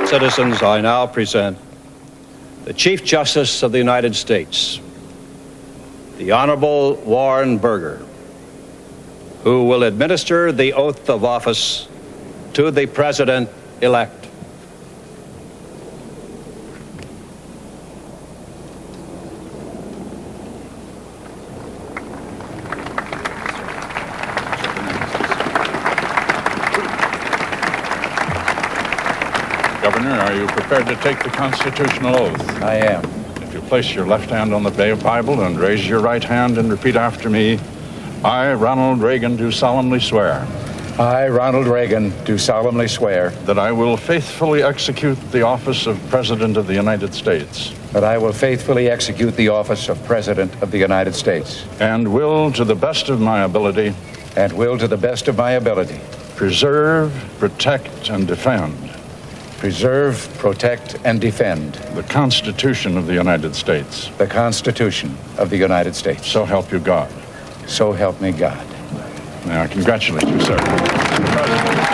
Citizens, I now present the Chief Justice of the United States, the Honorable Warren Burger, who will administer the oath of office to the President-elect. Governor, are you prepared to take the constitutional oath? I am. If you place your left hand on the Bible and raise your right hand and repeat after me, I, Ronald Reagan, do solemnly swear. I, Ronald Reagan, do solemnly swear That I will faithfully execute the office of President of the United States. that I will faithfully execute the office of President of the United States And will, to the best of my ability, and will, to the best of my ability, preserve, protect, and defend preserve, protect, and defend the Constitution of the United States. the Constitution of the United States. So help you God. So help me God. May I congratulate you, sir. Mr. President.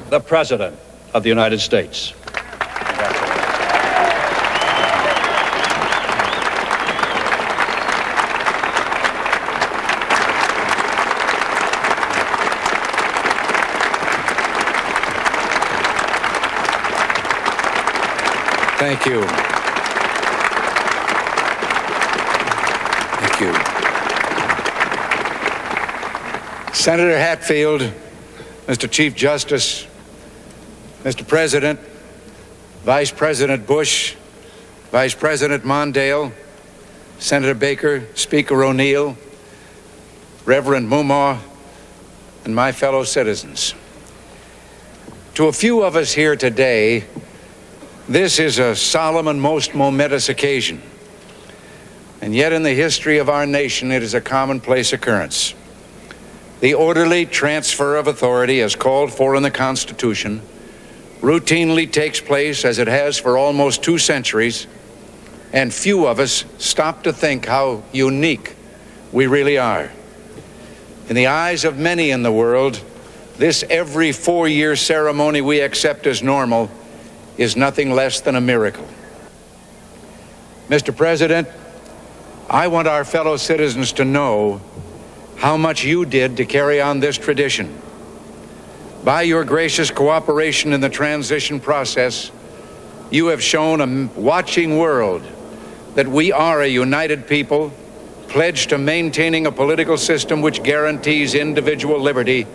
The President of the United States. Thank you. Thank you. Senator Hatfield, Mr. Chief Justice, Mr. President, Vice President Bush, Vice President Mondale, Senator Baker, Speaker O'Neill, Reverend Mumaw, and my fellow citizens. To a few of us here today, this is a solemn and most momentous occasion. And yet in the history of our nation, it is a commonplace occurrence. The orderly transfer of authority as called for in the Constitution routinely takes place, as it has for almost 2 centuries, and few of us stop to think how unique we really are. In the eyes of many in the world, this every 4-year ceremony we accept as normal is nothing less than a miracle. Mr. President, I want our fellow citizens to know how much you did to carry on this tradition. By your gracious cooperation in the transition process, you have shown a watching world that we are a united people, pledged to maintaining a political system which guarantees individual liberty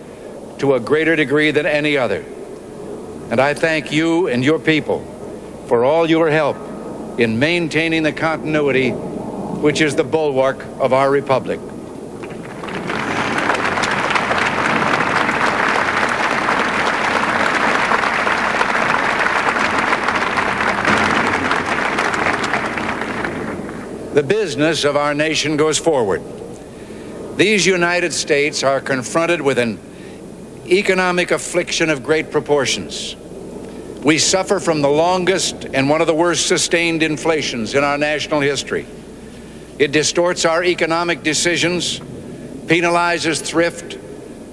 to a greater degree than any other. And I thank you and your people for all your help in maintaining the continuity which is the bulwark of our republic. The business of our nation goes forward. These United States are confronted with an economic affliction of great proportions. We suffer from the longest and one of the worst sustained inflations in our national history. It distorts our economic decisions, penalizes thrift,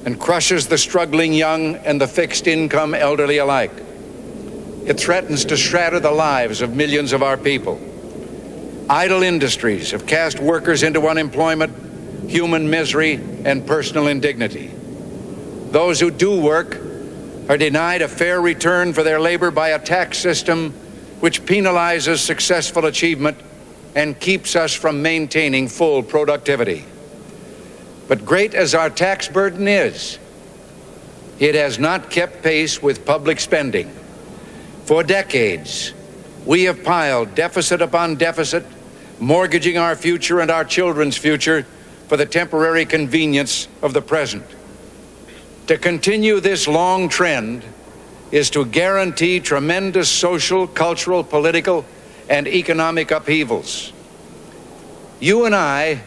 and crushes the struggling young and the fixed-income elderly alike. It threatens to shatter the lives of millions of our people. Idle industries have cast workers into unemployment, human misery, and personal indignity. Those who do work are denied a fair return for their labor by a tax system which penalizes successful achievement and keeps us from maintaining full productivity. But great as our tax burden is, it has not kept pace with public spending. For decades, we have piled deficit upon deficit, mortgaging our future and our children's future for the temporary convenience of the present. To continue this long trend is to guarantee tremendous social, cultural, political, and economic upheavals. You and I,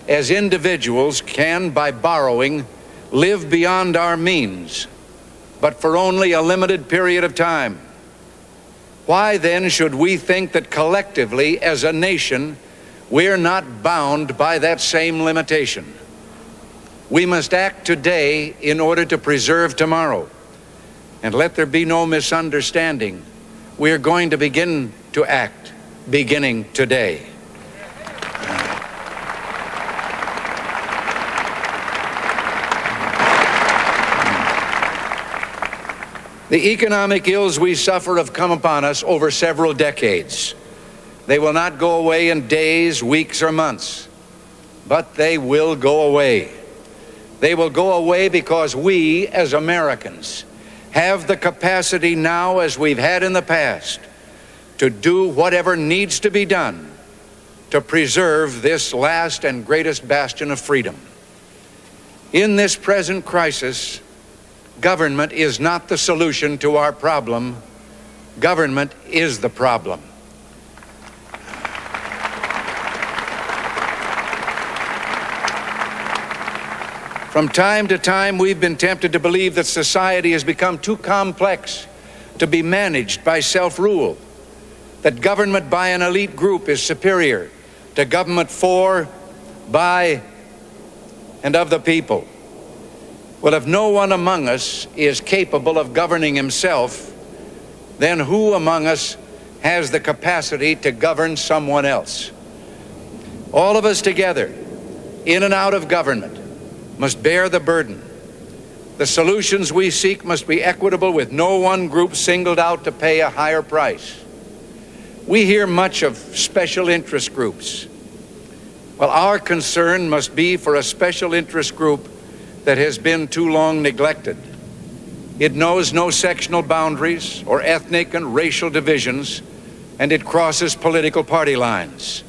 as individuals, can, by borrowing, live beyond our means, but for only a limited period of time. Why then should we think that collectively, as a nation, we're not bound by that same limitation? We must act today in order to preserve tomorrow. And let there be no misunderstanding. We are going to begin to act beginning today. The economic ills we suffer have come upon us over several decades. They will not go away in days, weeks, or months, but they will go away. They will go away because we, as Americans, have the capacity now, as we've had in the past, to do whatever needs to be done to preserve this last and greatest bastion of freedom. In this present crisis, government is not the solution to our problem. Government is the problem. From time to time, we've been tempted to believe that society has become too complex to be managed by self-rule, that government by an elite group is superior to government for, by, and of the people. Well, if no one among us is capable of governing himself, then who among us has the capacity to govern someone else? All of us together, in and out of government, must bear the burden. The solutions we seek must be equitable, with no one group singled out to pay a higher price. We hear much of special interest groups. Well, our concern must be for a special interest group that has been too long neglected. It knows no sectional boundaries or ethnic and racial divisions, and it crosses political party lines.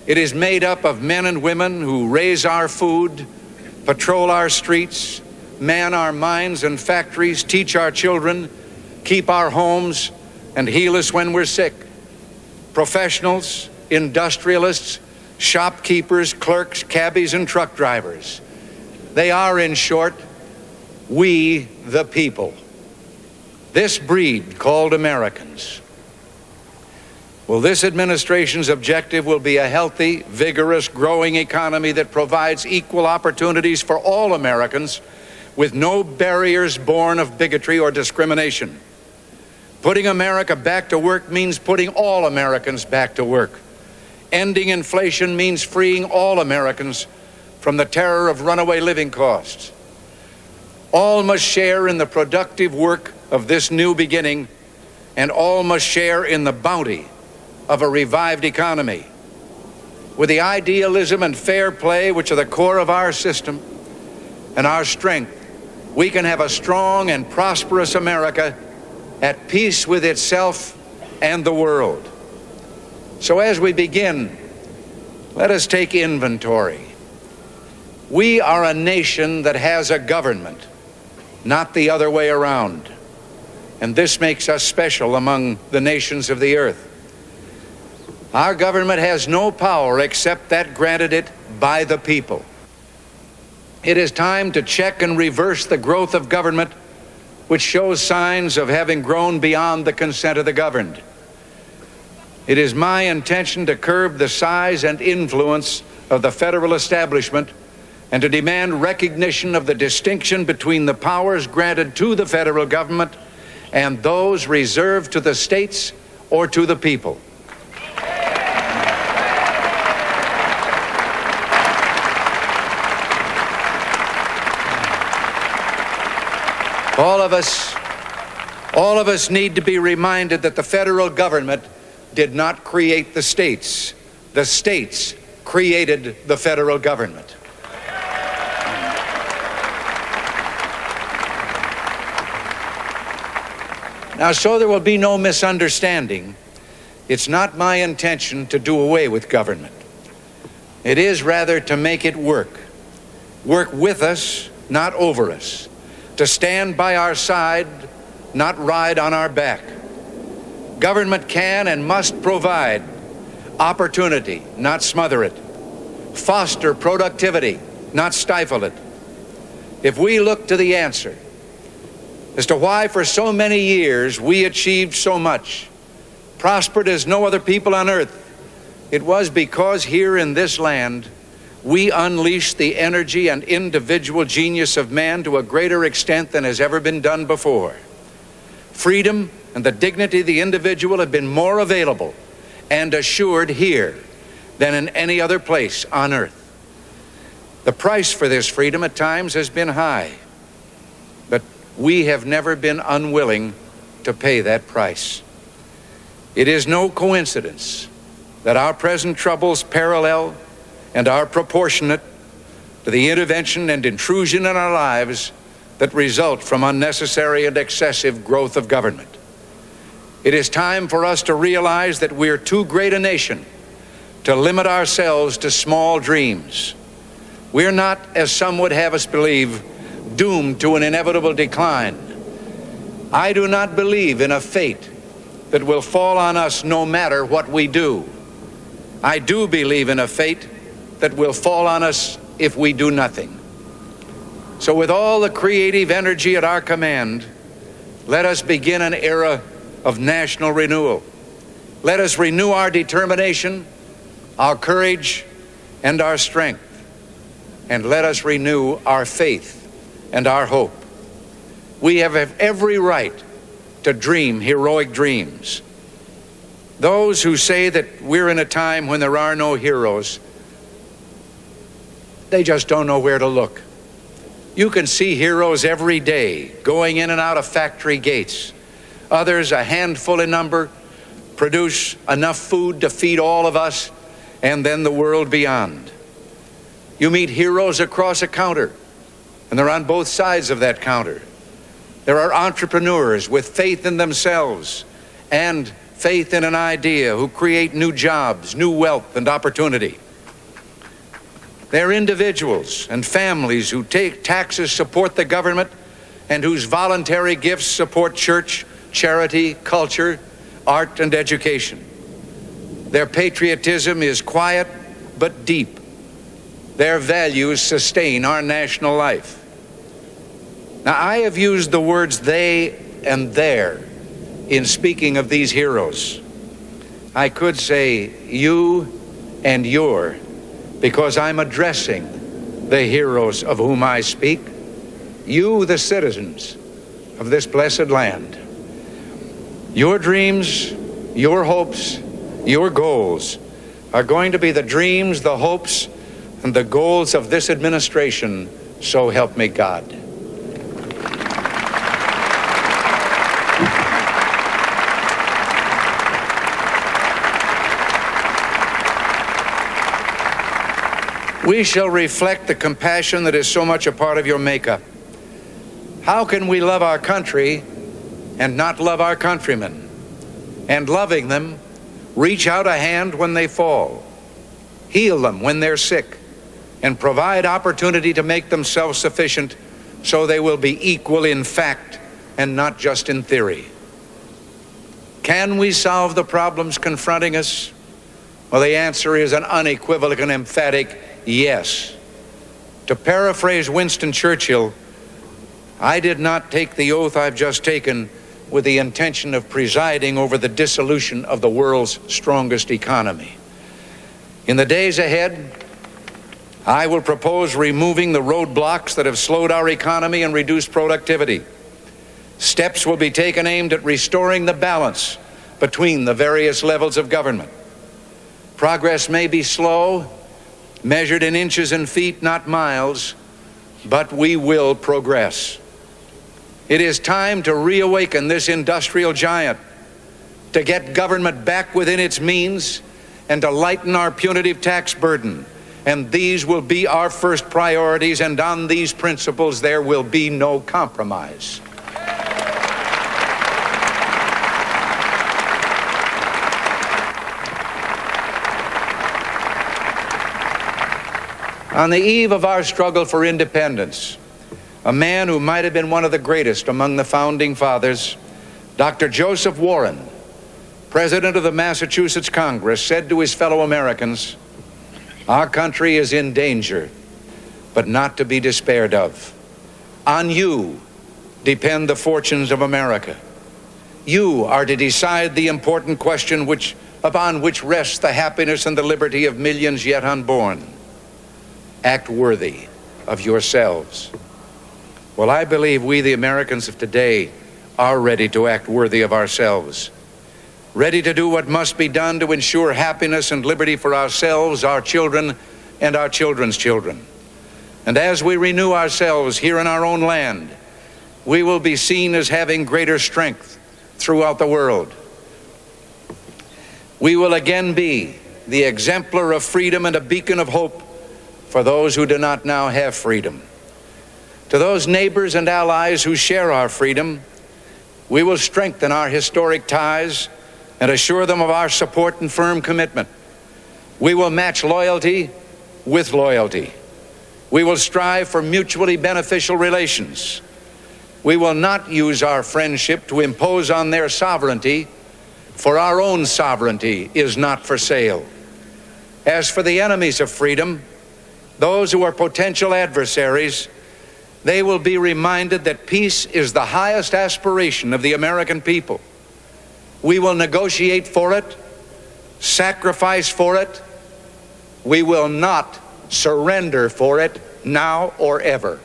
It is made up of men and women who raise our food, patrol our streets, man our mines and factories, teach our children, keep our homes, and heal us when we're sick. Professionals, industrialists, shopkeepers, clerks, cabbies, and truck drivers. They are, in short, we the people. This breed called Americans. Well, this administration's objective will be a healthy, vigorous, growing economy that provides equal opportunities for all Americans, with no barriers born of bigotry or discrimination. Putting America back to work means putting all Americans back to work. Ending inflation means freeing all Americans from the terror of runaway living costs. All must share in the productive work of this new beginning, and all must share in the bounty of a revived economy. With the idealism and fair play which are the core of our system and our strength, we can have a strong and prosperous America at peace with itself and the world. So as we begin, let us take inventory. We are a nation that has a government, not the other way around. And this makes us special among the nations of the earth. Our government has no power except that granted it by the people. It is time to check and reverse the growth of government, which shows signs of having grown beyond the consent of the governed. It is my intention to curb the size and influence of the federal establishment and to demand recognition of the distinction between the powers granted to the federal government and those reserved to the states or to the people. All of us need to be reminded that the federal government did not create the states. The states created the federal government. Now, so there will be no misunderstanding, it's not my intention to do away with government. It is rather to make it work with us, not over us, to stand by our side, not ride on our back. Government can and must provide opportunity, not smother it, foster productivity, not stifle it. If we look to the answer as to why for so many years we achieved so much, prospered as no other people on earth, it was because here in this land we unleashed the energy and individual genius of man to a greater extent than has ever been done before. Freedom and the dignity of the individual have been more available and assured here than in any other place on earth. The price for this freedom at times has been high, but we have never been unwilling to pay that price. It is no coincidence that our present troubles parallel and are proportionate to the intervention and intrusion in our lives that result from unnecessary and excessive growth of government. It is time for us to realize that we're too great a nation to limit ourselves to small dreams. We're not, as some would have us believe, doomed to an inevitable decline. I do not believe in a fate that will fall on us no matter what we do. I do believe in a fate that will fall on us if we do nothing. So with all the creative energy at our command, let us begin an era of national renewal. Let us renew our determination, our courage, and our strength. And let us renew our faith and our hope. We have every right to dream heroic dreams. Those who say that we're in a time when there are no heroes, they just don't know where to look. You can see heroes every day going in and out of factory gates. Others, a handful in number, produce enough food to feed all of us and then the world beyond. You meet heroes across a counter, and they're on both sides of that counter. There are entrepreneurs with faith in themselves and faith in an idea who create new jobs, new wealth, and opportunity. They're individuals and families who take taxes support the government and whose voluntary gifts support church, charity, culture, art, and education. Their patriotism is quiet but deep. Their values sustain our national life. Now, I have used the words they and their in speaking of these heroes. I could say you and your, because I'm addressing the heroes of whom I speak, you, the citizens of this blessed land. Your dreams, your hopes, your goals are going to be the dreams, the hopes, and the goals of this administration, so help me God. We shall reflect the compassion that is so much a part of your makeup. How can we love our country and not love our countrymen? And loving them, reach out a hand when they fall, heal them when they're sick, and provide opportunity to make them self-sufficient so they will be equal in fact and not just in theory. Can we solve the problems confronting us? Well, the answer is an unequivocal and emphatic yes. To paraphrase Winston Churchill, I did not take the oath I've just taken with the intention of presiding over the dissolution of the world's strongest economy. In the days ahead, I will propose removing the roadblocks that have slowed our economy and reduced productivity. Steps will be taken aimed at restoring the balance between the various levels of government. Progress may be slow, measured in inches and feet, not miles, but we will progress. It is time to reawaken this industrial giant, to get government back within its means, and to lighten our punitive tax burden. And these will be our first priorities, and on these principles there will be no compromise. On the eve of our struggle for independence, a man who might have been one of the greatest among the founding fathers, Dr. Joseph Warren, President of the Massachusetts Congress, said to his fellow Americans, "Our country is in danger, but not to be despaired of. On you depend the fortunes of America. You are to decide the important question upon which rests the happiness and the liberty of millions yet unborn. Act worthy of yourselves." Well, I believe we, the Americans of today, are ready to act worthy of ourselves, ready to do what must be done to ensure happiness and liberty for ourselves, our children, and our children's children. And as we renew ourselves here in our own land, we will be seen as having greater strength throughout the world. We will again be the exemplar of freedom and a beacon of hope for those who do not now have freedom. To those neighbors and allies who share our freedom, we will strengthen our historic ties and assure them of our support and firm commitment. We will match loyalty with loyalty. We will strive for mutually beneficial relations. We will not use our friendship to impose on their sovereignty, for our own sovereignty is not for sale. As for the enemies of freedom, those who are potential adversaries, they will be reminded that peace is the highest aspiration of the American people. We will negotiate for it, sacrifice for it. We will not surrender for it now or ever.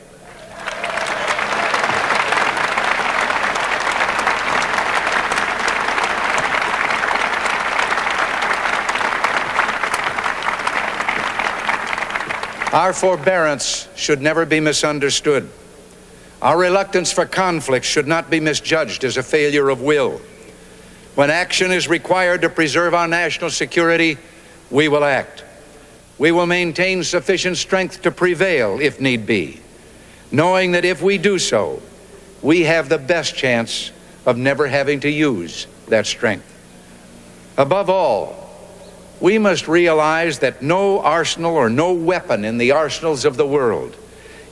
Our forbearance should never be misunderstood. Our reluctance for conflict should not be misjudged as a failure of will. When action is required to preserve our national security, we will act. We will maintain sufficient strength to prevail if need be, knowing that if we do so, we have the best chance of never having to use that strength. Above all, we must realize that no arsenal or no weapon in the arsenals of the world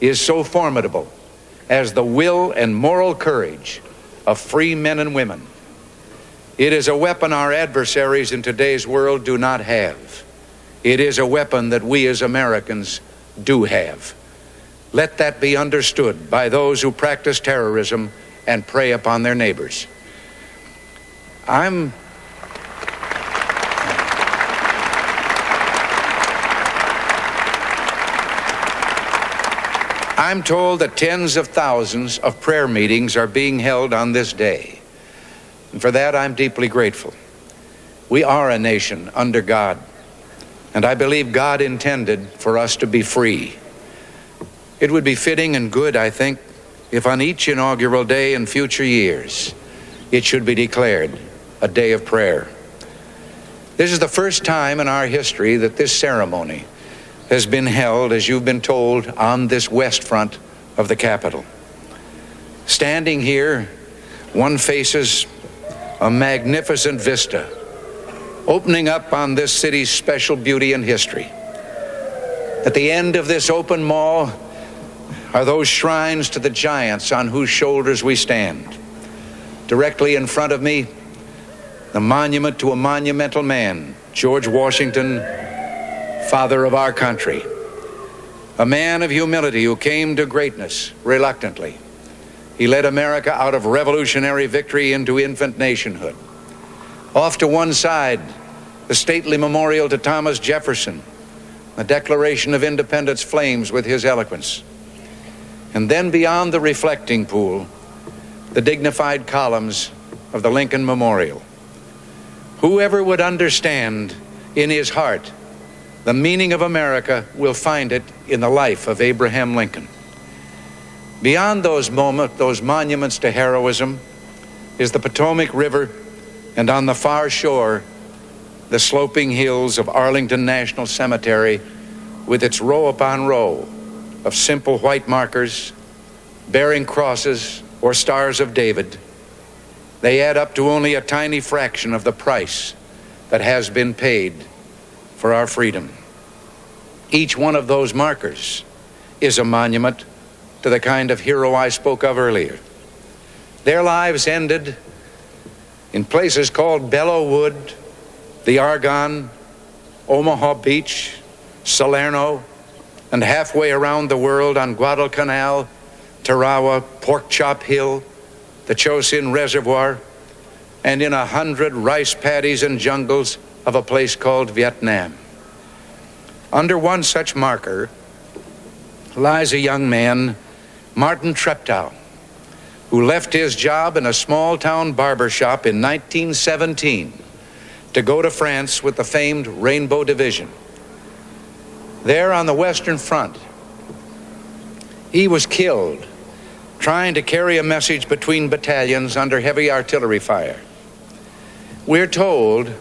is so formidable as the will and moral courage of free men and women. It is a weapon our adversaries in today's world do not have. It is a weapon that we as Americans do have. Let that be understood by those who practice terrorism and prey upon their neighbors. I'm told that tens of thousands of prayer meetings are being held on this day. And for that, I'm deeply grateful. We are a nation under God, and I believe God intended for us to be free. It would be fitting and good, I think, if on each inaugural day in future years, it should be declared a day of prayer. This is the first time in our history that this ceremony has been held, as you've been told, on this west front of the Capitol. Standing here, one faces a magnificent vista opening up on this city's special beauty and history. At the end of this open mall are those shrines to the giants on whose shoulders we stand. Directly in front of me, the monument to a monumental man, George Washington, father of our country, a man of humility who came to greatness reluctantly. He led America out of revolutionary victory into infant nationhood. Off to one side, the stately memorial to Thomas Jefferson. The Declaration of Independence flames with his eloquence. And then beyond the reflecting pool, the dignified columns of the Lincoln Memorial. Whoever would understand in his heart the meaning of America will find it in the life of Abraham Lincoln. Beyond those monuments to heroism is the Potomac River, and on the far shore, the sloping hills of Arlington National Cemetery with its row upon row of simple white markers bearing crosses or stars of David. They add up to only a tiny fraction of the price that has been paid for our freedom. Each one of those markers is a monument to the kind of hero I spoke of earlier. Their lives ended in places called Belleau Wood, the Argonne, Omaha Beach, Salerno, and halfway around the world on Guadalcanal, Tarawa, Pork Chop Hill, the Chosin Reservoir, and in 100 rice paddies and jungles of a place called Vietnam. Under one such marker lies a young man, Martin Treptow, who left his job in a small-town barber shop in 1917 to go to France with the famed Rainbow Division. There on the Western Front, he was killed trying to carry a message between battalions under heavy artillery fire. We're told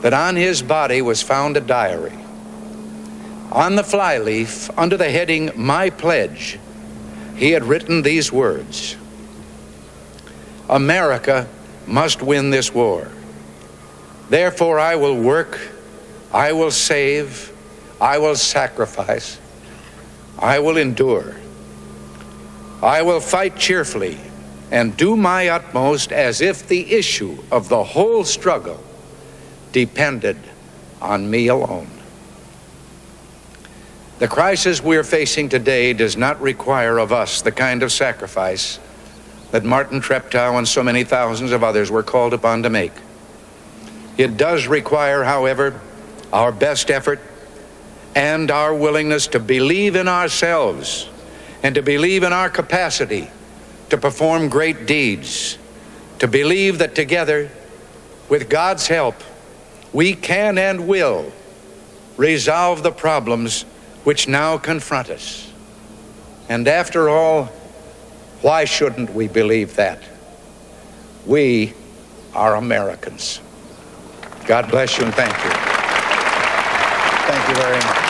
that on his body was found a diary. On the flyleaf, under the heading, "My Pledge," he had written these words: "America must win this war. Therefore I will work, I will save, I will sacrifice, I will endure. I will fight cheerfully and do my utmost as if the issue of the whole struggle depended on me alone." The crisis we're facing today does not require of us the kind of sacrifice that Martin Treptow and so many thousands of others were called upon to make. It does require, however, our best effort and our willingness to believe in ourselves and to believe in our capacity to perform great deeds, to believe that together, with God's help, we can and will resolve the problems which now confront us. And after all, why shouldn't we believe that? We are Americans. God bless you and thank you. Thank you very much.